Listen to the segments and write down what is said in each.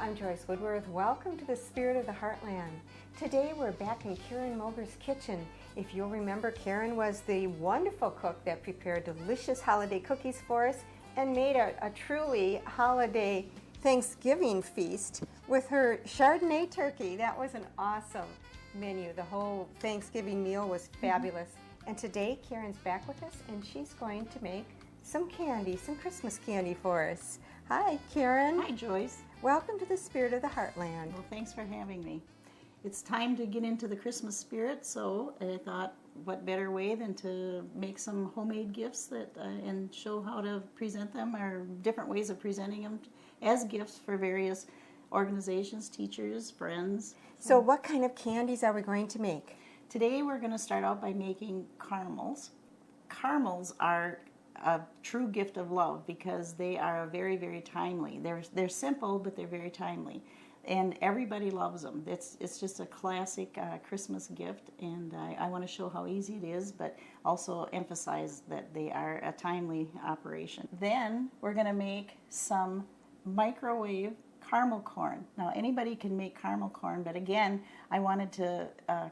I'm Joyce Woodworth. Welcome to the Spirit of the Heartland. Today we're back in Karen Moger's kitchen. If you'll remember, Karen was the wonderful cook that prepared delicious holiday cookies for us and made a truly holiday Thanksgiving feast with her Chardonnay turkey. That was an awesome menu. The whole Thanksgiving meal was fabulous. And today Karen's back with us and she's going to make some candy, some Christmas candy for us. Hi, Karen. Hi, Joyce. Welcome to the Spirit of the Heartland. Well, thanks for having me. It's time to get into the Christmas spirit, so I thought what better way than to make some homemade gifts and show how to present them, or different ways of presenting them as gifts for various organizations, teachers, friends. So what kind of candies are we going to make? Today we're going to start out by making caramels. Caramels are a true gift of love because they are very, very timely. They're simple, but they're very timely, and everybody loves them. It's just a classic Christmas gift, and I want to show how easy it is, but also emphasize that they are a timely operation. Then we're going to make some microwave caramel corn. Now anybody can make caramel corn, but again, I wanted to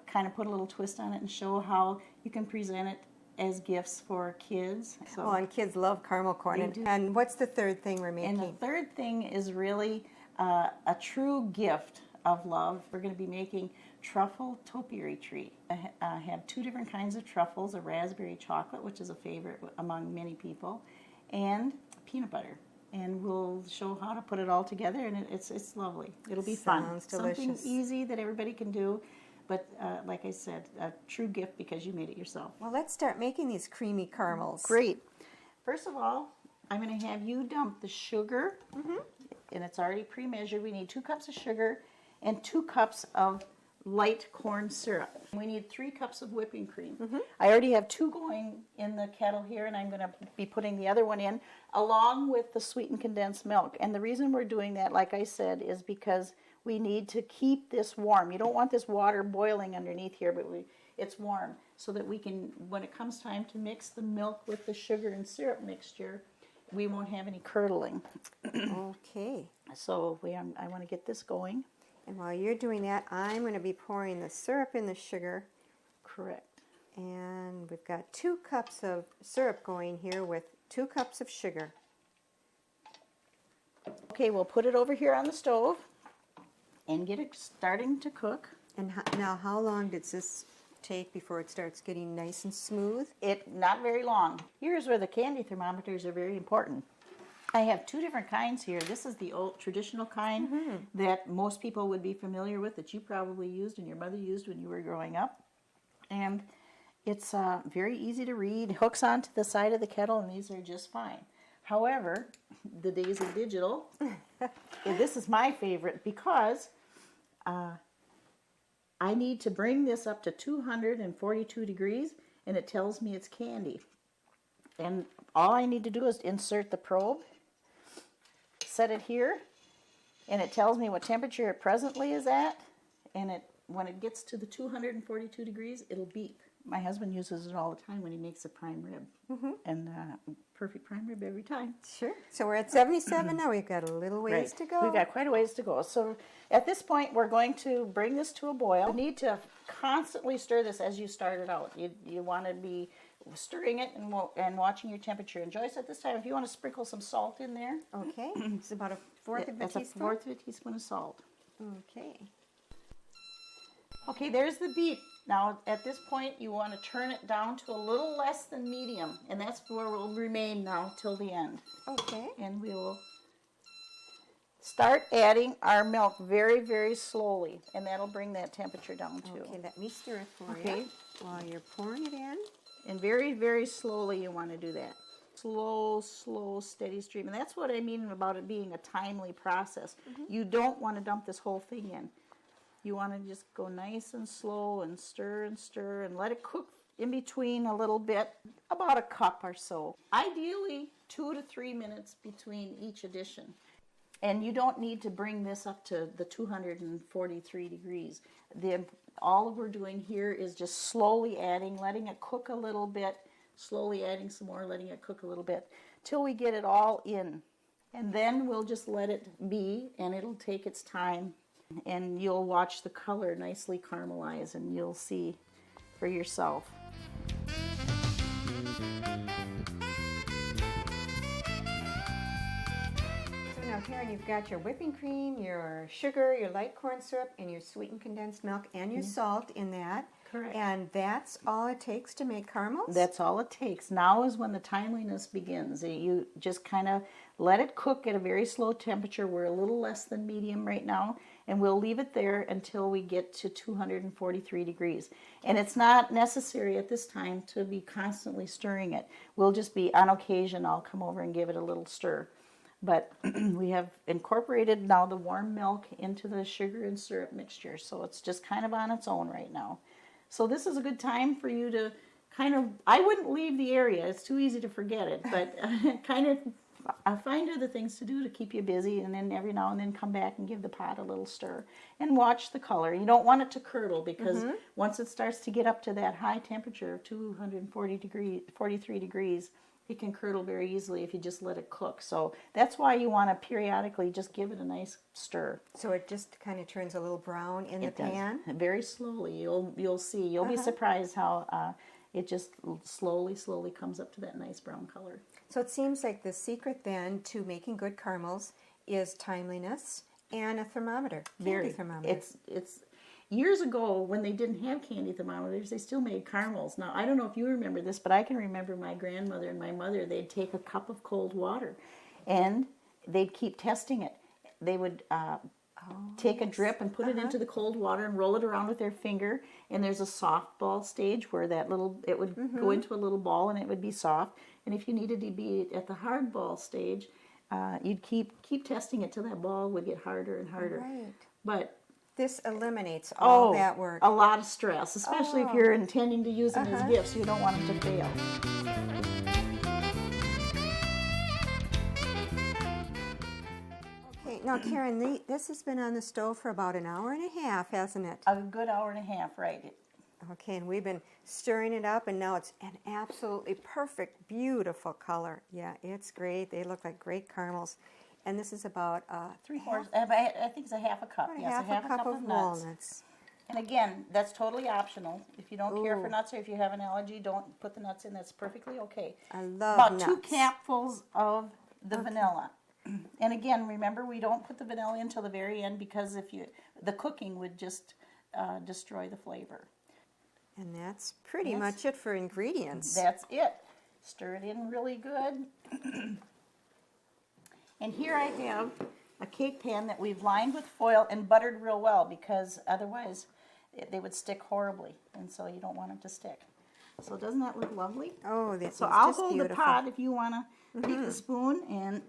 kind of put a little twist on it and show how you can present it as gifts for kids. So, and kids love caramel corn. And what's the third thing we're making? And the third thing is really a true gift of love. We're going to be making truffle topiary treat. I have two different kinds of truffles, a raspberry chocolate, which is a favorite among many people, and peanut butter. And we'll show how to put it all together, and it's lovely. It'll be fun. Sounds delicious. Something easy that everybody can do. But like I said, a true gift because you made it yourself. Well, let's start making these creamy caramels. Great. First of all, I'm going to have you dump the sugar, and it's already pre-measured. We need 2 cups of sugar and 2 cups of light corn syrup. We need 3 cups of whipping cream. I already have 2 going in the kettle here, and I'm going to be putting the other one in along with the sweetened condensed milk. And the reason we're doing that, like I said, is because we need to keep this warm. You don't want this water boiling underneath here, but it's warm so that we can, when it comes time to mix the milk with the sugar and syrup mixture, we won't have any curdling. Okay. So I want to get this going. And while you're doing that, I'm going to be pouring the syrup in the sugar. Correct. And we've got 2 cups of syrup going here with 2 cups of sugar. Okay, we'll put it over here on the stove and get it starting to cook. And now how long does this take before it starts getting nice and smooth? Not very long. Here's where the candy thermometers are very important. I have 2 different kinds here. This is the old traditional kind that most people would be familiar with, that you probably used and your mother used when you were growing up. And it's very easy to read. It hooks onto the side of the kettle, and these are just fine. However, the days of digital, this is my favorite because I need to bring this up to 242 degrees, and it tells me it's candy. And all I need to do is insert the probe, set it here, and it tells me what temperature it presently is at, and when it gets to the 242 degrees, it'll beep. My husband uses it all the time when he makes a prime rib, and perfect prime rib every time. Sure. So we're at 77 now. We've got a little ways to go. We've got quite a ways to go. So at this point, we're going to bring this to a boil. You need to constantly stir this as you start it out. You want to be stirring it and watching your temperature. And Joyce, at this time, if you want to sprinkle some salt in there. Okay. It's about a fourth of a teaspoon. That's a fourth of a teaspoon of salt. Okay. Okay, there's the beep. Now, at this point, you want to turn it down to a little less than medium, and that's where we'll remain now till the end. Okay. And we will start adding our milk very, very slowly, and that'll bring that temperature down too. Okay, let me stir it for you while you're pouring it in. And very, very slowly you want to do that. Slow, slow, steady stream. And that's what I mean about it being a timely process. You don't want to dump this whole thing in. You want to just go nice and slow and stir and let it cook in between a little bit, about a cup or so. Ideally, 2 to 3 minutes between each addition. And you don't need to bring this up to the 243 degrees. All we're doing here is just slowly adding, letting it cook a little bit, slowly adding some more, letting it cook a little bit, till we get it all in. And then we'll just let it be, and it'll take its time. And you'll watch the color nicely caramelize, and you'll see for yourself. So now, Karen, you've got your whipping cream, your sugar, your light corn syrup, and your sweetened condensed milk, and your salt in that. Correct. And that's all it takes to make caramels? That's all it takes. Now is when the timeliness begins. You just kind of let it cook at a very slow temperature. We're a little less than medium right now, and we'll leave it there until we get to 243 degrees. And it's not necessary at this time to be constantly stirring it. We'll just be, on occasion, I'll come over and give it a little stir. But we have incorporated now the warm milk into the sugar and syrup mixture, so it's just kind of on its own right now. So this is a good time for you to kind of, I wouldn't leave the area, it's too easy to forget it, but kind of find other things to do to keep you busy, and then every now and then come back and give the pot a little stir. And watch the color. You don't want it to curdle, because once it starts to get up to that high temperature of 43 degrees, it can curdle very easily if you just let it cook. So that's why you want to periodically just give it a nice stir. So it just kind of turns a little brown in the pan? Very slowly. You'll see. You'll be surprised how it just slowly comes up to that nice brown color. So it seems like the secret then to making good caramels is timeliness and a thermometer, candy thermometer. It's years ago, when they didn't have candy thermometers, they still made caramels. Now, I don't know if you remember this, but I can remember my grandmother and my mother, they'd take a cup of cold water, and they'd keep testing it. They would take a drip and put it into the cold water and roll it around with their finger, and there's a soft ball stage where it would go into a little ball, and it would be soft. And if you needed to be at the hard ball stage, you'd keep testing it till that ball would get harder and harder. Right. But this eliminates all that work. A lot of stress, especially if you're intending to use them as gifts. You don't want them to fail. Okay, now Karen, this has been on the stove for about an hour and a half, hasn't it? A good hour and a half, right. Okay, and we've been stirring it up, and now it's an absolutely perfect, beautiful color. Yeah, it's great. They look like great caramels. And this is about Three-fourths, I think it's a half a cup. about Yes, half a cup of nuts. walnuts. And again, that's totally optional. If you don't care for nuts, or if you have an allergy, don't put the nuts in. That's perfectly okay. I love about nuts. 2 capfuls of the vanilla. And again, remember, we don't put the vanilla until the very end, because the cooking would just destroy the flavor. And that's pretty much it for ingredients. That's it. Stir it in really good. And here I have a cake pan that we've lined with foil and buttered real well, because otherwise they would stick horribly, and so you don't want them to stick. So doesn't that look lovely? Oh, that's So I'll just hold beautiful. the pot if you want to take the spoon and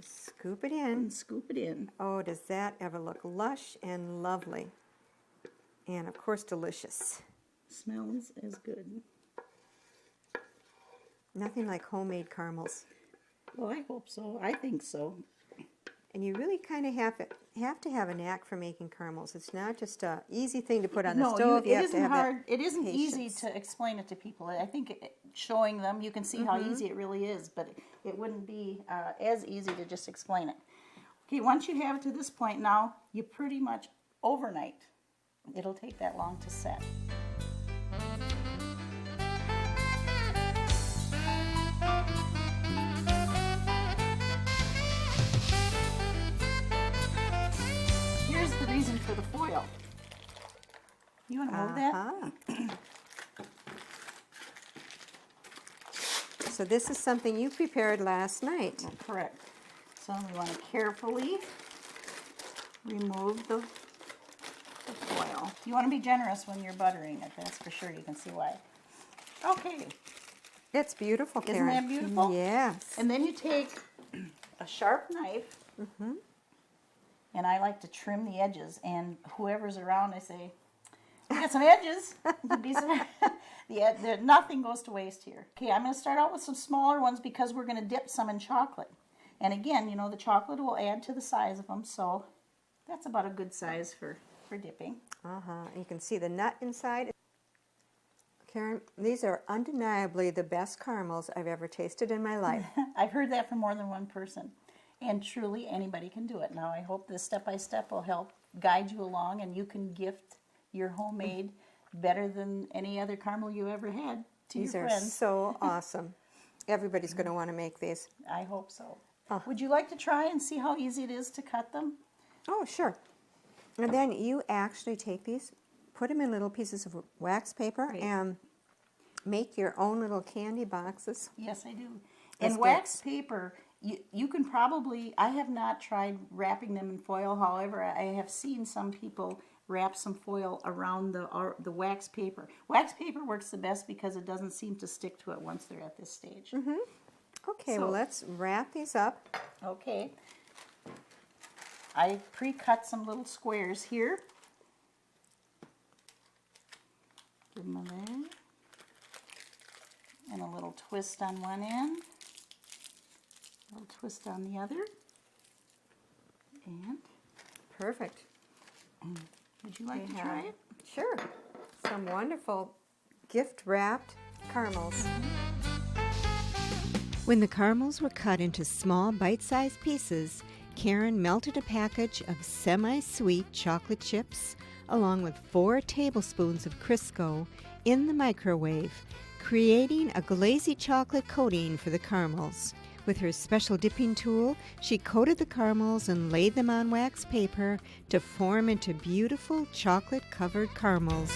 Scoop it in. scoop it in. Oh, does that ever look lush and lovely. And, of course, delicious. Smells as good. Nothing like homemade caramels. Well, I hope so. I think so. And you really kind of have to have a knack for making caramels. It's not just an easy thing to put on the stove. It isn't hard. It isn't easy patience. to explain it to people. I think showing them, you can see how easy it really is, but it wouldn't be as easy to just explain it. Okay, once you have it to this point now, you pretty much overnight. It'll take that long to set. Here's the reason for the foil. You want to move that? So this is something you prepared last night. Correct. So we want to carefully remove the foil. You want to be generous when you're buttering it, that's for sure. You can see why. Okay. It's beautiful, Karen. Isn't that beautiful? Yes. And then you take a sharp knife, and I like to trim the edges. And whoever's around, I say, "We got some edges." Nothing goes to waste here. Okay, I'm going to start out with some smaller ones because we're going to dip some in chocolate. And again, you know, the chocolate will add to the size of them, so that's about a good size for dipping. You can see the nut inside. Karen, these are undeniably the best caramels I've ever tasted in my life. I've heard that from more than one person. And truly, anybody can do it. Now, I hope this step-by-step will help guide you along, and you can gift your homemade better than any other caramel you ever had to These your are friends. so awesome. Everybody's going to want to make these. I hope so. Oh. Would you like to try and see how easy it is to cut them? Oh, sure. And then you actually take these, put them in little pieces of wax paper, Right. and make your own little candy boxes. Yes, I do. As And wax gifts. paper, you can probably, I have not tried wrapping them in foil. However, I have seen some people wrap some foil around the wax paper. Wax paper works the best because it doesn't seem to stick to it once they're at this stage. Okay, So- well, let's wrap these up. Okay. I pre-cut some little squares here. Give them a there. And a little twist on one end. A little twist on the other. And Perfect. would you like to We try have- it? Sure. Some wonderful gift-wrapped caramels. When the caramels were cut into small bite-sized pieces, Karen melted a package of semi-sweet chocolate chips along with 4 tablespoons of Crisco in the microwave, creating a glazy chocolate coating for the caramels. With her special dipping tool, she coated the caramels and laid them on wax paper to form into beautiful chocolate-covered caramels.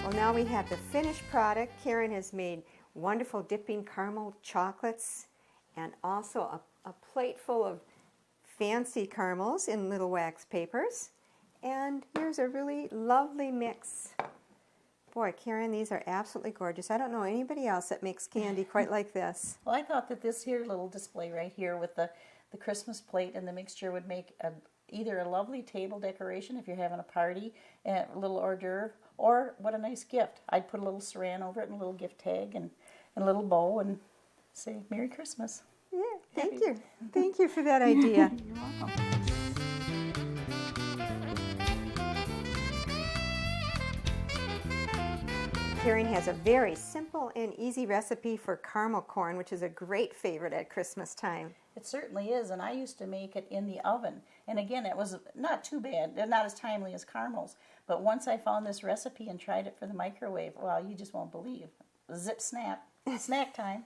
Well, now we have the finished product. Karen has made wonderful dipping caramel chocolates and also a plate full of fancy caramels in little wax papers. And here's a really lovely mix. Boy, Karen, these are absolutely gorgeous. I don't know anybody else that makes candy quite like this. Well, I thought that this here little display right here with the Christmas plate and the mixture would make either a lovely table decoration if you're having a party, and a little hors d'oeuvre, or what a nice gift. I'd put a little saran over it and a little gift tag and a little bow and say, Merry Christmas. Yeah, thank you. Thank you for that idea. You're welcome. Karen has a very simple and easy recipe for caramel corn, which is a great favorite at Christmas time. It certainly is, and I used to make it in the oven. And again, it was not too bad, not as timely as caramels. But once I found this recipe and tried it for the microwave, well, you just won't believe. Zip snap, snack time.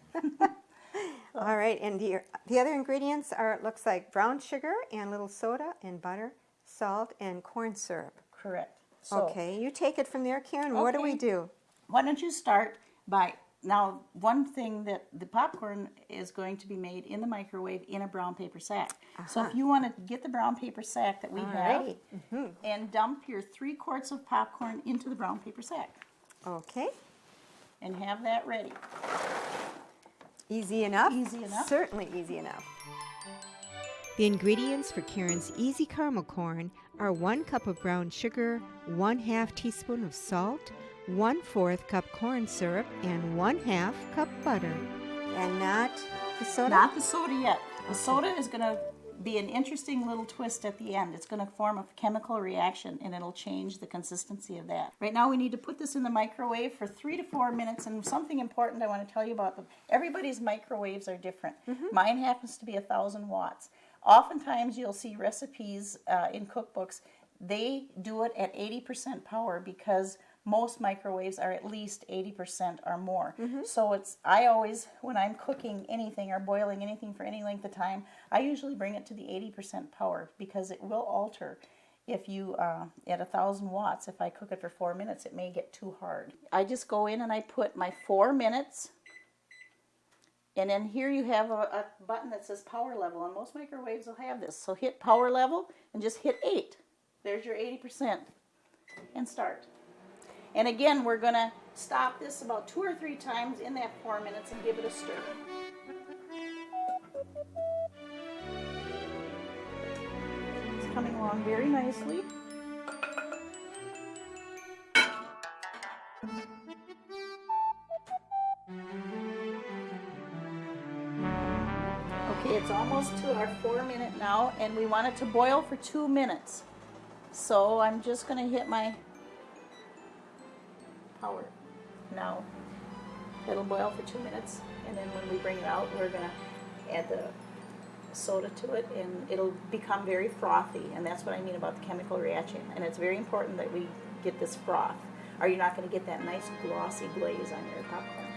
All right, and the other ingredients are, it looks like brown sugar and little soda and butter, salt, and corn syrup. Correct. So, Okay, you take it from there, Karen. What do we Okay. do? why don't you start by, now one thing that the popcorn is going to be made in the microwave in a brown paper sack. So if you want to get the brown paper sack that we have Alrighty. and dump your 3 quarts of popcorn into the brown paper sack Okay, and have that ready. easy enough? Easy enough. Certainly easy enough. The ingredients for Karen's easy caramel corn are 1 cup of brown sugar, 1/2 teaspoon of salt, 1/4 cup corn syrup, and 1/2 cup butter. And not the soda? Not the soda yet. The soda is going to be an interesting little twist at the end. It's going to form a chemical reaction and it'll change the consistency of that. Right now we need to put this in the microwave for 3 to 4 minutes, and something important I want to tell you about them. Everybody's microwaves are different. Mine happens to be 1,000 watts. Oftentimes you'll see recipes in cookbooks, they do it at 80% power because most microwaves are at least 80% or more. So I always, when I'm cooking anything or boiling anything for any length of time, I usually bring it to the 80% power because it will alter. If you, at 1,000 watts, if I cook it for 4 minutes, it may get too hard. I just go in and I put my 4 minutes, and then here you have a button that says power level, and most microwaves will have this. So hit power level and just hit 8. There's your 80% and start. And again, we're going to stop this about 2 or 3 times in that 4 minutes and give it a stir. It's coming along very nicely. Okay, it's almost to our 4 minute now, and we want it to boil for 2 minutes. So I'm just going to hit my power now. It'll boil for 2 minutes, and then when we bring it out, we're going to add the soda to it, and it'll become very frothy, and that's what I mean about the chemical reaction. And it's very important that we get this froth, or you're not going to get that nice glossy glaze on your popcorn.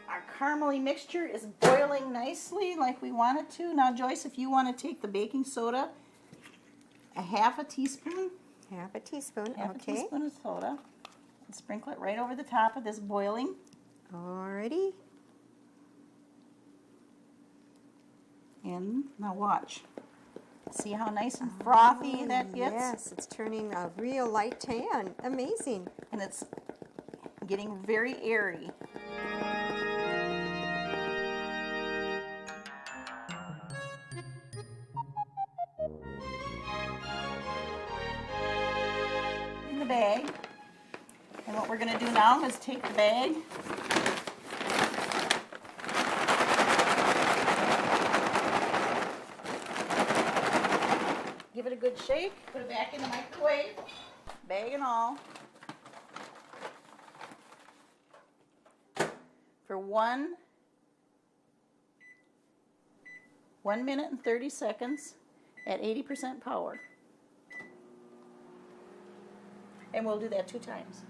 Our caramely mixture is boiling nicely like we want it to. Now, Joyce, if you want to take the baking soda, a half a teaspoon. Half a teaspoon, Half a okay. teaspoon of soda. And sprinkle it right over the top of this boiling. Alrighty. And now watch. See how nice and frothy that gets? Yes, it's turning a real light tan. Amazing. And it's getting very airy. In the bag. And what we're going to do now is take the bag. Give it a good shake. Put it back in the microwave. Bag and all. For 1 minute and 30 seconds at 80% power. And we'll do that 2 times.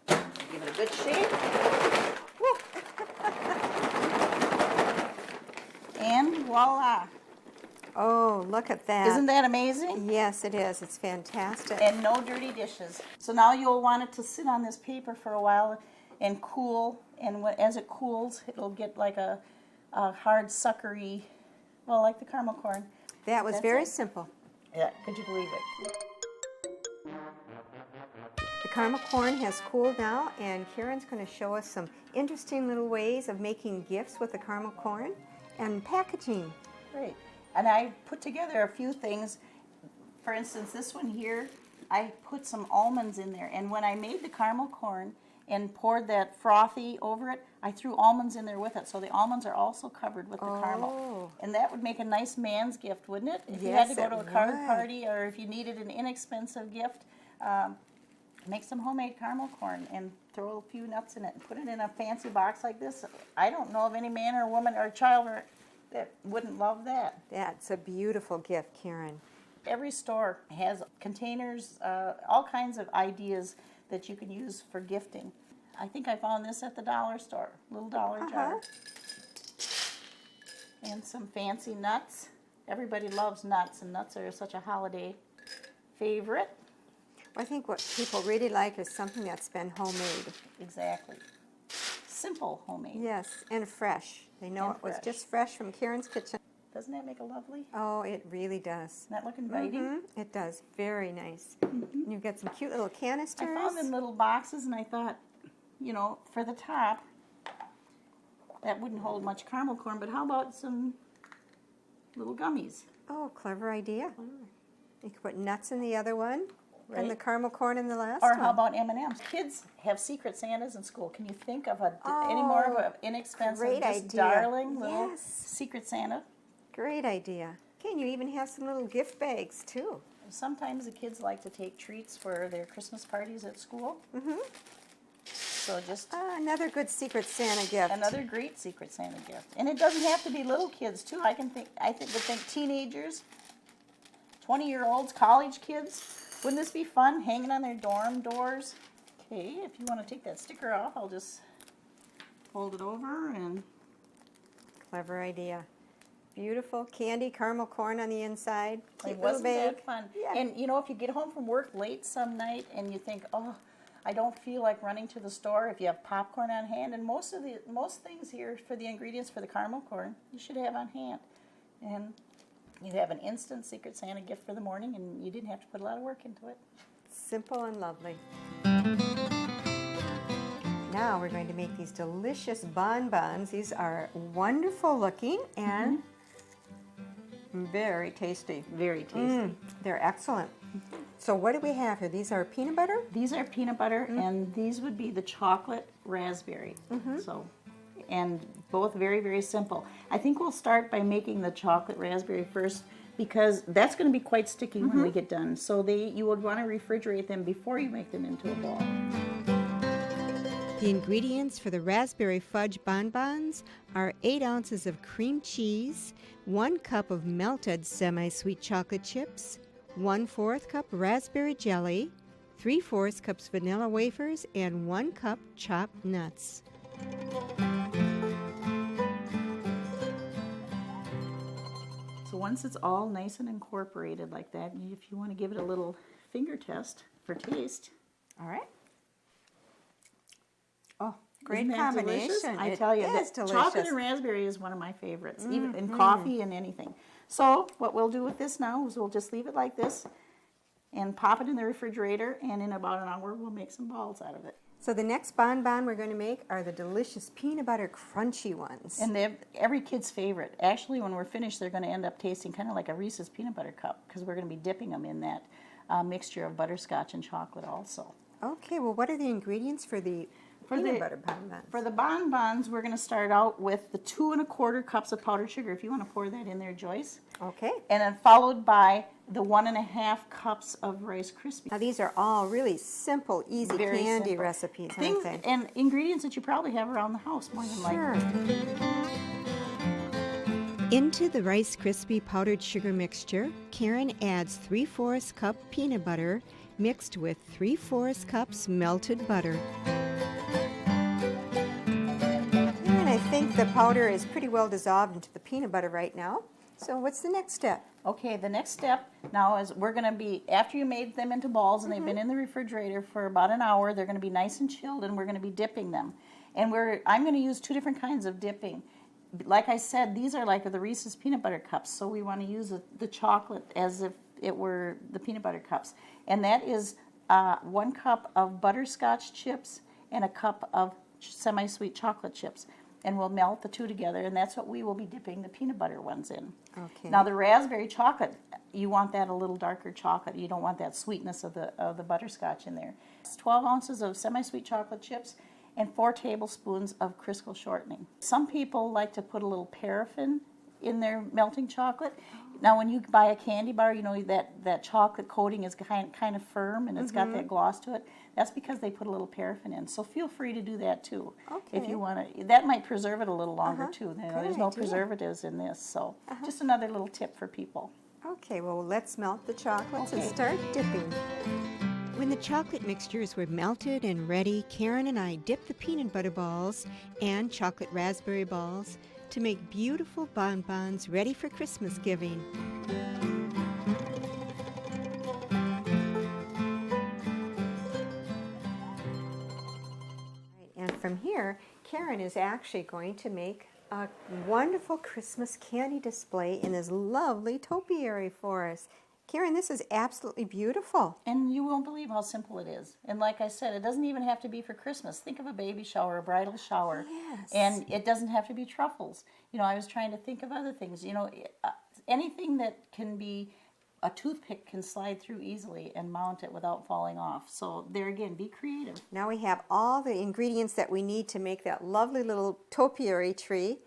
Give it a good shake. And voila. Oh, look at that. Isn't that amazing? Yes, it is. It's fantastic. And no dirty dishes. So now you'll want it to sit on this paper for a while and cool. And as it cools, it'll get like a hard, suckery, well, like the caramel corn. That was That's very it. simple. Yeah, could you believe it? The caramel corn has cooled now, and Karen's going to show us some interesting little ways of making gifts with the caramel corn and packaging. Great. And I put together a few things. For instance, this one here, I put some almonds in there. And when I made the caramel corn and poured that frothy over it, I threw almonds in there with it. So the almonds are also covered with the caramel. And that would make a nice man's gift, wouldn't it? If you had to go to a card party, or if you needed an inexpensive gift, make some homemade caramel corn and throw a few nuts in it and put it in a fancy box like this. I don't know of any man or woman or child that wouldn't love that. That's a beautiful gift, Karen. Every store has containers, all kinds of ideas that you can use for gifting. I think I found this at the dollar store, little dollar jar. And some fancy nuts. Everybody loves nuts, and nuts are such a holiday favorite. I think what people really like is something that's been homemade. Exactly. Simple homemade. Yes, and fresh. They know And it was fresh. just fresh from Karen's kitchen. Doesn't that make a lovely? Oh, it really does. Isn't that look inviting? It does. Very nice. You've got some cute little canisters. I found them in little boxes, and I thought, you know, for the top, that wouldn't hold much caramel corn, but how about some little gummies? Oh, clever idea. You could put nuts in the other one, and the caramel corn in the last Or one. how about M&Ms? Kids have secret Santas in school. Can you think of any more of an inexpensive, great just idea. darling little Yes. secret Santa? Great idea. Okay, and you even have some little gift bags, too. Sometimes the kids like to take treats for their Christmas parties at school. So just Another good secret Santa gift. another great secret Santa gift. And it doesn't have to be little kids too. I would think teenagers, 20-year-olds, college kids. Wouldn't this be fun, hanging on their dorm doors? Okay, if you want to take that sticker off, I'll just fold it over and Clever idea. Beautiful candy caramel corn on the inside. Cute little wasn't bag. that fun? Yeah. And you know, if you get home from work late some night and you think, oh, I don't feel like running to the store, if you have popcorn on hand, and most things here for the ingredients for the caramel corn, you should have on hand. And you have an instant Secret Santa gift for the morning, and you didn't have to put a lot of work into it. Simple and lovely. Now we're going to make these delicious bonbons. These are wonderful looking and very tasty. Very tasty. They're excellent. So what do we have here? These are peanut butter? These are peanut butter, and these would be the chocolate raspberry. So, and both very, very simple. I think we'll start by making the chocolate raspberry first, because that's going to be quite sticky when we get done. So you would want to refrigerate them before you make them into a ball. The ingredients for the raspberry fudge bonbons are 8 ounces of cream cheese, 1 cup of melted semi-sweet chocolate chips, 1/4 cup raspberry jelly, 3/4 cups vanilla wafers, and 1 cup chopped nuts. So once it's all nice and incorporated like that, if you want to give it a little finger test for taste. All right. Oh, great Isn't that combination. delicious? I tell you, is chocolate delicious. and raspberry is one of my favorites, even in coffee and anything. So what we'll do with this now is we'll just leave it like this and pop it in the refrigerator, and in about an hour we'll make some balls out of it. So the next bonbon we're going to make are the delicious peanut butter crunchy ones. And they're every kid's favorite. Actually, when we're finished, they're going to end up tasting kind of like a Reese's peanut butter cup, because we're going to be dipping them in that mixture of butterscotch and chocolate also. Okay, well, what are the ingredients for the peanut butter bonbons? For the bonbons, we're going to start out with the 2 1/4 cups of powdered sugar, if you want to pour that in there, Joyce. Okay. And then followed by the 1 1/2 cups of Rice Krispies. Now, these are all really simple, easy Very candy simple recipes, things aren't they? and ingredients that you probably have around the house more than Sure. likely. Into the Rice Krispie powdered sugar mixture, Karen adds 3/4 cup peanut butter mixed with 3/4 cups melted butter. And I think the powder is pretty well dissolved into the peanut butter right now. So what's the next step? Okay, the next step now is we're going to be, after you made them into balls and they've been in the refrigerator for about an hour, they're going to be nice and chilled, and we're going to be dipping them. And I'm going to use 2 different kinds of dipping. Like I said, these are like the Reese's peanut butter cups, so we want to use the chocolate as if it were the peanut butter cups. And that is 1 cup of butterscotch chips and a cup of semi-sweet chocolate chips. And we'll melt the 2 together, and that's what we will be dipping the peanut butter ones in. Okay. Now the raspberry chocolate, you want that a little darker chocolate. You don't want that sweetness of the butterscotch in there. It's 12 ounces of semi-sweet chocolate chips and 4 tablespoons of Crisco shortening. Some people like to put a little paraffin in their melting chocolate. Now when you buy a candy bar, you know that chocolate coating is kind of firm and it's got that gloss to it. That's because they put a little paraffin in. So feel free to do that too. Okay. If you want to. That might preserve it a little longer too. You know, Good there's no idea. preservatives in this. So just another little tip for people. Okay, well, let's melt the chocolates and Okay. start dipping. When the chocolate mixtures were melted and ready, Karen and I dipped the peanut butter balls and chocolate raspberry balls to make beautiful bonbons ready for Christmas giving. And from here, Karen is actually going to make a wonderful Christmas candy display in this lovely topiary for us. Karen, this is absolutely beautiful. And you won't believe how simple it is. And like I said, it doesn't even have to be for Christmas. Think of a baby shower, a bridal shower. Yes. And it doesn't have to be truffles. You know, I was trying to think of other things. You know, anything that can be, a toothpick can slide through easily and mount it without falling off. So there again, be creative. Now we have all the ingredients that we need to make that lovely little topiary tree.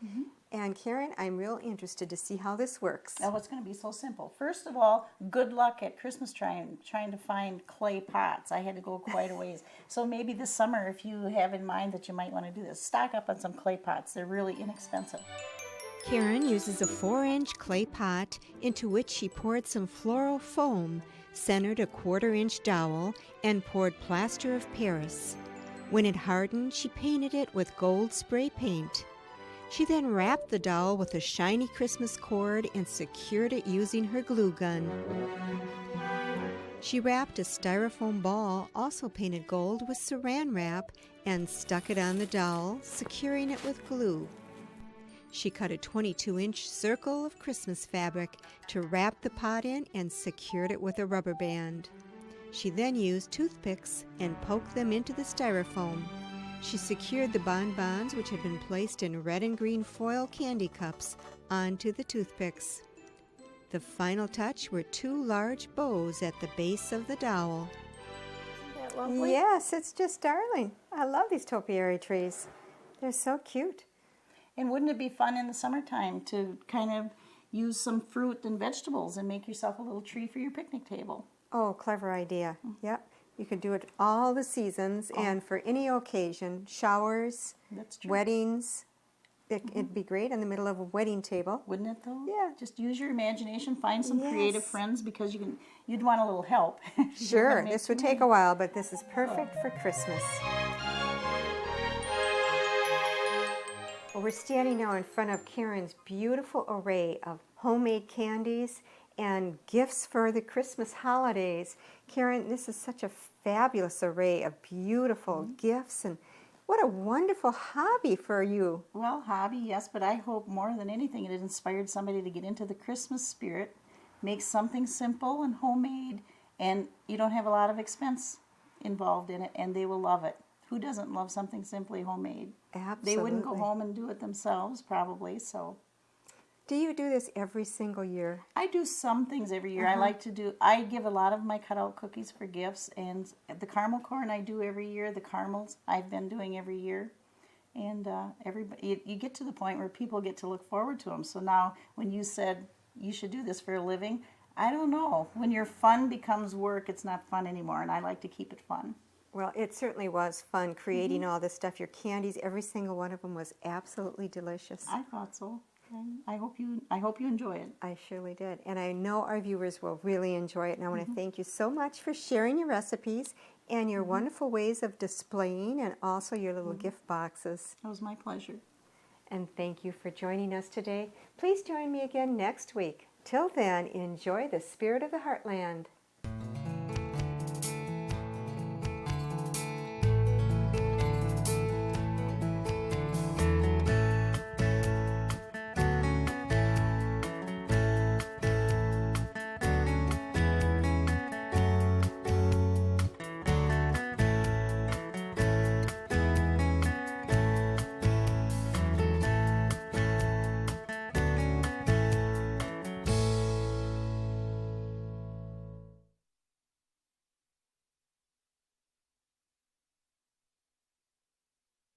And Karen, I'm real interested to see how this works. Now, it's going to be so simple. First of all, good luck at Christmas trying to find clay pots. I had to go quite a ways. So maybe this summer, if you have in mind that you might want to do this, stock up on some clay pots. They're really inexpensive. Karen uses a 4-inch clay pot into which she poured some floral foam, centered a 1/4-inch dowel, and poured plaster of Paris. When it hardened, she painted it with gold spray paint. She then wrapped the dowel with a shiny Christmas cord and secured it using her glue gun. She wrapped a styrofoam ball, also painted gold, with saran wrap and stuck it on the dowel, securing it with glue. She cut a 22-inch circle of Christmas fabric to wrap the pot in and secured it with a rubber band. She then used toothpicks and poked them into the styrofoam. She secured the bonbons, which had been placed in red and green foil candy cups, onto the toothpicks. The final touch were 2 large bows at the base of the dowel. Isn't that lovely? Yes, it's just darling. I love these topiary trees. They're so cute. And wouldn't it be fun in the summertime to kind of use some fruit and vegetables and make yourself a little tree for your picnic table? Oh, clever idea. Yep. You can do it all the seasons and for any occasion, showers, That's true. weddings. It'd be great in the middle of a wedding table. Wouldn't it though? Yeah. Just use your imagination. Find some creative Yes. friends because you'd want a little help. Sure, this would take a while, but this is perfect for Christmas. Well, we're standing now in front of Karen's beautiful array of homemade candies and gifts for the Christmas holidays. Karen, this is such a fabulous array of beautiful gifts, and what a wonderful hobby for you. Well, hobby, yes, but I hope more than anything it inspired somebody to get into the Christmas spirit, make something simple and homemade, and you don't have a lot of expense involved in it, and they will love it. Who doesn't love something simply homemade? Absolutely. They wouldn't go home and do it themselves, probably, so. Do you do this every single year? I do some things every year. I give a lot of my cutout cookies for gifts, and the caramel corn I do every year. The caramels I've been doing every year. And everybody, you get to the point where people get to look forward to them. So now when you said you should do this for a living, I don't know. When your fun becomes work, it's not fun anymore, and I like to keep it fun. Well, it certainly was fun creating all this stuff. Your candies, every single one of them was absolutely delicious. I thought so. And I hope you enjoy it. I surely did. And I know our viewers will really enjoy it. And I want to thank you so much for sharing your recipes and your wonderful ways of displaying and also your little gift boxes. It was my pleasure. And thank you for joining us today. Please join me again next week. Till then, enjoy the spirit of the Heartland.